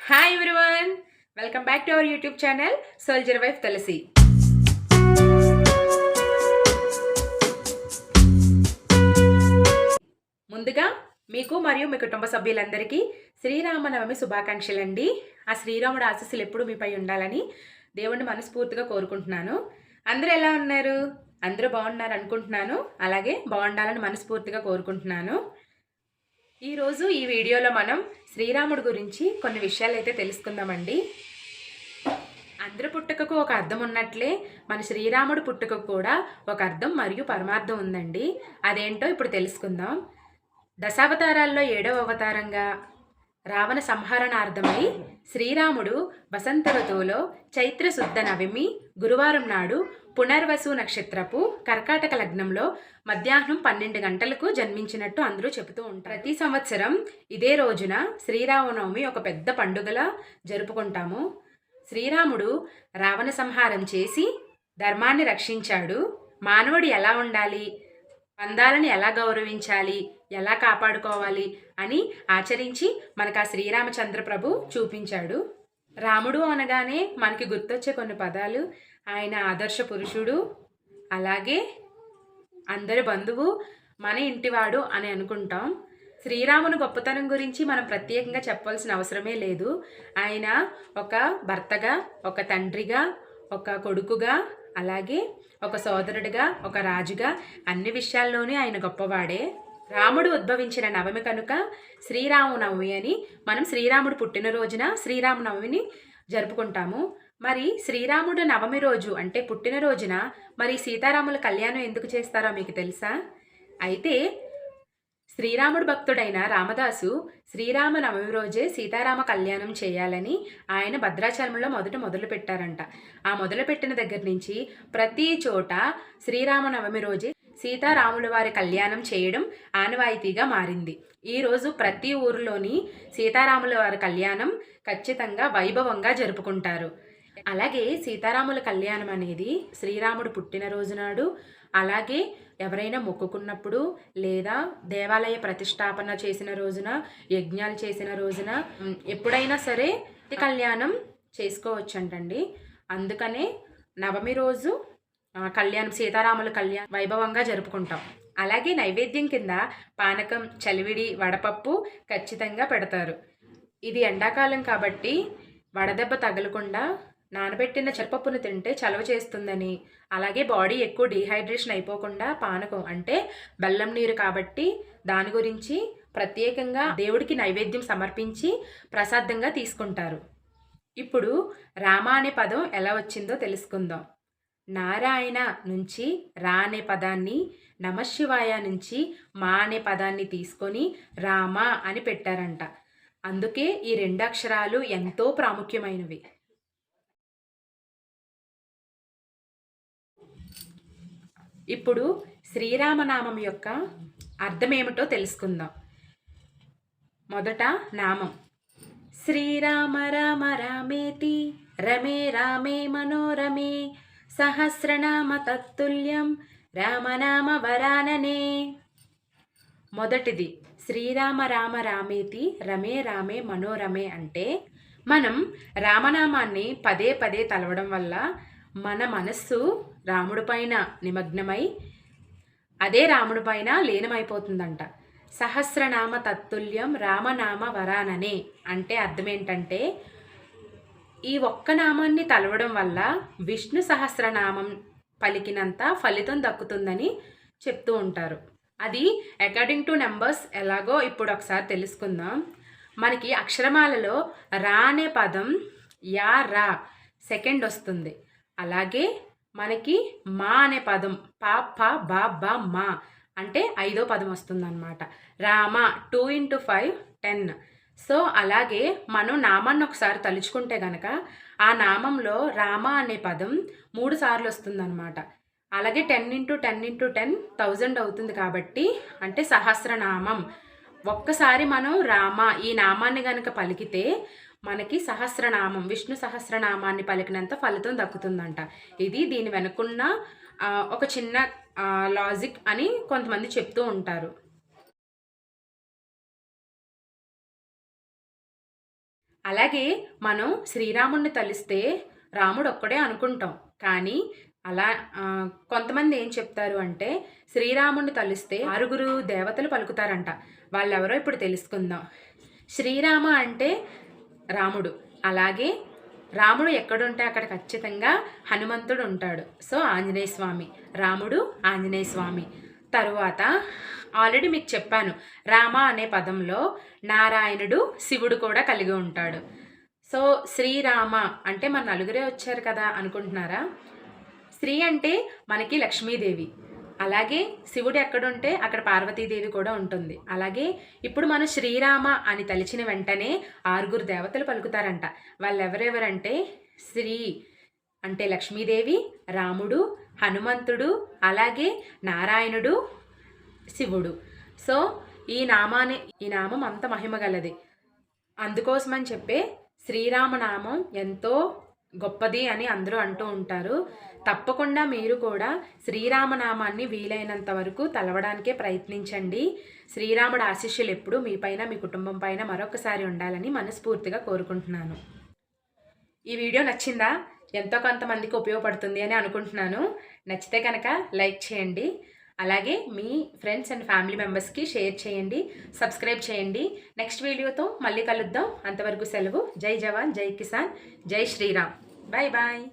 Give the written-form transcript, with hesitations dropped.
Hi everyone, welcome back to our YouTube channel soldier wife Tulasi. ముందుగా మీకు మరియు మీ కుటుంబ సభ్యులందరికీ శ్రీరామనవమి శుభాకాంక్షలు అండి. ఆ శ్రీరాముడు ఆశీస్సులు ఎప్పుడు మీపై ఉండాలని దేవుణ్ణి మనస్ఫూర్తిగా కోరుకుంటున్నాను. అందరూ ఎలా ఉన్నారు? అందరూ బాగున్నారు అనుకుంటున్నాను. అలాగే బాగుండాలని మనస్ఫూర్తిగా కోరుకుంటున్నాను. ఈరోజు ఈ వీడియోలో మనం శ్రీరాముడి గురించి కొన్ని విషయాలు అయితే తెలుసుకుందామండి. అందరి పుట్టుకకు ఒక అర్థం ఉన్నట్లే మన శ్రీరాముడి పుట్టుకకు కూడా ఒక అర్థం మరియు పరమార్థం ఉందండి. అదేంటో ఇప్పుడు తెలుసుకుందాం. దశావతారాల్లో 7వ అవతారంగా రావణ సంహరణార్థమై శ్రీరాముడు వసంత ఋతువులో చైత్ర శుద్ధ నవమి గురువారం నాడు పునర్వసు నక్షత్రపు కర్కాటక లగ్నంలో మధ్యాహ్నం 12 గంటలకు జన్మించినట్టు అందరూ చెబుతూ ఉంటారు. ప్రతి సంవత్సరం ఇదే రోజున శ్రీరామనవమి ఒక పెద్ద పండుగలా జరుపుకుంటాము. శ్రీరాముడు రావణ సంహారం చేసి ధర్మాన్ని రక్షించాడు. మానవుడు ఎలా ఉండాలి, బంధాలను ఎలా గౌరవించాలి, ఎలా కాపాడుకోవాలి అని ఆచరించి మనకు ఆ శ్రీరామచంద్ర ప్రభు చూపించాడు. రాముడు అనగానే మనకి గుర్తొచ్చే కొన్ని పదాలు: ఆయన ఆదర్శ పురుషుడు, అలాగే అందరి బంధువు, మన ఇంటివాడు అని అనుకుంటాం. శ్రీరాముని గొప్పతనం గురించి మనం ప్రత్యేకంగా చెప్పాల్సిన అవసరమే లేదు. ఆయన ఒక భర్తగా, ఒక తండ్రిగా, ఒక కొడుకుగా, అలాగే ఒక సోదరుడిగా, ఒక రాజుగా అన్ని విషయాల్లోనే ఆయన గొప్పవాడే. రాముడు ఉద్భవించిన నవమి కనుక శ్రీరామనవమి అని మనం శ్రీరాముడు పుట్టినరోజున శ్రీరామనవమిని జరుపుకుంటాము. మరి శ్రీరాముడు నవమి రోజు అంటే పుట్టినరోజున మరి సీతారాముల కళ్యాణం ఎందుకు చేస్తారో మీకు తెలుసా? అయితే శ్రీరాముడు భక్తుడైన రామదాసు శ్రీరామ నవమి రోజే సీతారామ కళ్యాణం చేయాలని ఆయన భద్రాచలంలో మొదలు పెట్టారంట. ఆ మొదలుపెట్టిన దగ్గర నుంచి ప్రతి చోట శ్రీరామనవమి రోజే సీతారాముల వారి కళ్యాణం చేయడం ఆనవాయితీగా మారింది. ఈరోజు ప్రతి ఊరిలోని సీతారాముల వారి కళ్యాణం ఖచ్చితంగా వైభవంగా జరుపుకుంటారు. అలాగే సీతారాముల కళ్యాణం అనేది శ్రీరాముడు పుట్టినరోజు నాడు, అలాగే ఎవరైనా మొక్కుకున్నప్పుడు, లేదా దేవాలయ ప్రతిష్టాపన చేసిన రోజున, యజ్ఞాలు చేసిన రోజున, ఎప్పుడైనా సరే కళ్యాణం చేసుకోవచ్చంటండి. అందుకనే నవమి రోజు కళ్యాణం, సీతారాముల కళ్యాణం వైభవంగా జరుపుకుంటాం. అలాగే నైవేద్యం కింద పానకం, చలివిడి, వడపప్పు ఖచ్చితంగా పెడతారు. ఇది ఎండాకాలం కాబట్టి వడదెబ్బ తగలకుండా నానబెట్టిన చెరపప్పును తింటే చలవ చేస్తుందని, అలాగే బాడీ ఎక్కువ డీహైడ్రేషన్ అయిపోకుండా పానకం అంటే బెల్లం నీరు కాబట్టి దాని గురించి ప్రత్యేకంగా దేవుడికి నైవేద్యం సమర్పించి ప్రసాదంగా తీసుకుంటారు. ఇప్పుడు రామ అనే పదం ఎలా వచ్చిందో తెలుసుకుందాం. నారాయణ నుంచి రా అనే పదాన్ని, నమశివాయ నుంచి మా అనే పదాన్ని తీసుకొని రామ అని పెట్టారంట. అందుకే ఈ 2 అక్షరాలు ఎంతో ప్రాముఖ్యమైనవి. ఇప్పుడు శ్రీరామనామం యొక్క అర్థం ఏమిటో తెలుసుకుందాం. మొదట నామం. శ్రీరామ రామ రామేతి రమే రామే మనోరమే సహస్రనామ తత్తుల్యం రామనామ వరాననే. మొదటిది శ్రీరామ రామ రామేతి రమే రామే మనోరమే అంటే మనం రామనామాన్ని పదే పదే తలవడం వల్ల మన మనస్సు రాముడి పైన నిమగ్నమై అదే రాముడి పైన లీనమైపోతుందంట. సహస్రనామ తత్తుల్యం రామనామ వరాననే అంటే అర్థం ఏంటంటే ఈ ఒక్క నామాన్ని తలవడం వల్ల విష్ణు సహస్రనామం పలికినంత ఫలితం దక్కుతుందని చెప్తూ ఉంటారు. అది అకార్డింగ్ టు నెంబర్స్ ఎలాగో ఇప్పుడు ఒకసారి తెలుసుకుందాం. మనకి అక్షరమాలలో రా అనే పదం యా రా సెకండ్ వస్తుంది. అలాగే మనకి మా అనే పదం పా ప బా బా మా అంటే 5వ పదం వస్తుందన్నమాట. రామ 2 × 5 10. సో అలాగే మనం నామాన్ని ఒకసారి తలుచుకుంటే గనక ఆ నామంలో రామ అనే పదం 3 సార్లు వస్తుందన్నమాట. అలాగే 10 × 10 × 10 1000 అవుతుంది. కాబట్టి అంటే సహస్రనామం. ఒక్కసారి మనం రామ ఈ నామాన్ని గనక పలికితే మనకి సహస్రనామం, విష్ణు సహస్రనామాన్ని పలికినంత ఫలితం దక్కుతుందంట. ఇది దీని వెనుకున్న ఒక చిన్న లాజిక్ అని కొంతమంది చెప్తూ ఉంటారు. అలాగే మనం శ్రీరాముడిని తలిస్తే రాముడు ఒక్కడే అనుకుంటాం. కానీ అలా కొంతమంది ఏం చెప్తారు అంటే శ్రీరాముడిని తలిస్తే 6 దేవతలు పలుకుతారంట. వాళ్ళెవరో ఇప్పుడు తెలుసుకుందాం. శ్రీరామ అంటే రాముడు. అలాగే రాముడు ఎక్కడుంటే అక్కడ ఖచ్చితంగా హనుమంతుడు ఉంటాడు. సో ఆంజనేయ స్వామి. రాముడు ఆంజనేయ స్వామి. తరువాత ఆల్రెడీ మీకు చెప్పాను, రామ అనే పదంలో నారాయణుడు శివుడు కూడా కలిగి ఉంటాడు. సో శ్రీరామ అంటే మన నలుగురే వచ్చారు కదా అనుకుంటున్నారా? శ్రీ అంటే మనకి లక్ష్మీదేవి. అలాగే శివుడు ఎక్కడుంటే అక్కడ పార్వతీదేవి కూడా ఉంటుంది. అలాగే ఇప్పుడు మనం శ్రీరామ అని తలిచిన వెంటనే 6 దేవతలు పలుకుతారంట. వాళ్ళు ఎవరెవరంటే శ్రీ అంటే లక్ష్మీదేవి, రాముడు, హనుమంతుడు, అలాగే నారాయణుడు, శివుడు. సో ఈ నామం అంత మహిమ గలది. అందుకోసమని చెప్పే శ్రీరామనామం ఎంతో గొప్పది అని అందరూ అంటూ ఉంటారు. తప్పకుండా మీరు కూడా శ్రీరామనామాన్ని వీలైనంత వరకు తలవడానికే ప్రయత్నించండి. శ్రీరాముడు ఆశీస్సులు ఎప్పుడు మీ పైన, మీ కుటుంబం పైన మరొకసారి ఉండాలని మనస్ఫూర్తిగా కోరుకుంటున్నాను. ఈ వీడియో నచ్చిందా? ఎంతో కొంతమందికి ఉపయోగపడుతుంది అని అనుకుంటున్నాను. నచ్చితే కనుక లైక్ చేయండి. అలాగే మీ ఫ్రెండ్స్ అండ్ ఫ్యామిలీ మెంబర్స్కి షేర్ చేయండి, సబ్స్క్రైబ్ చేయండి. నెక్స్ట్ వీడియోతో మళ్ళీ కలుద్దాం. అంతవరకు సెలవు. జై జవాన్, జై కిసాన్, జై శ్రీరామ్. Bye bye.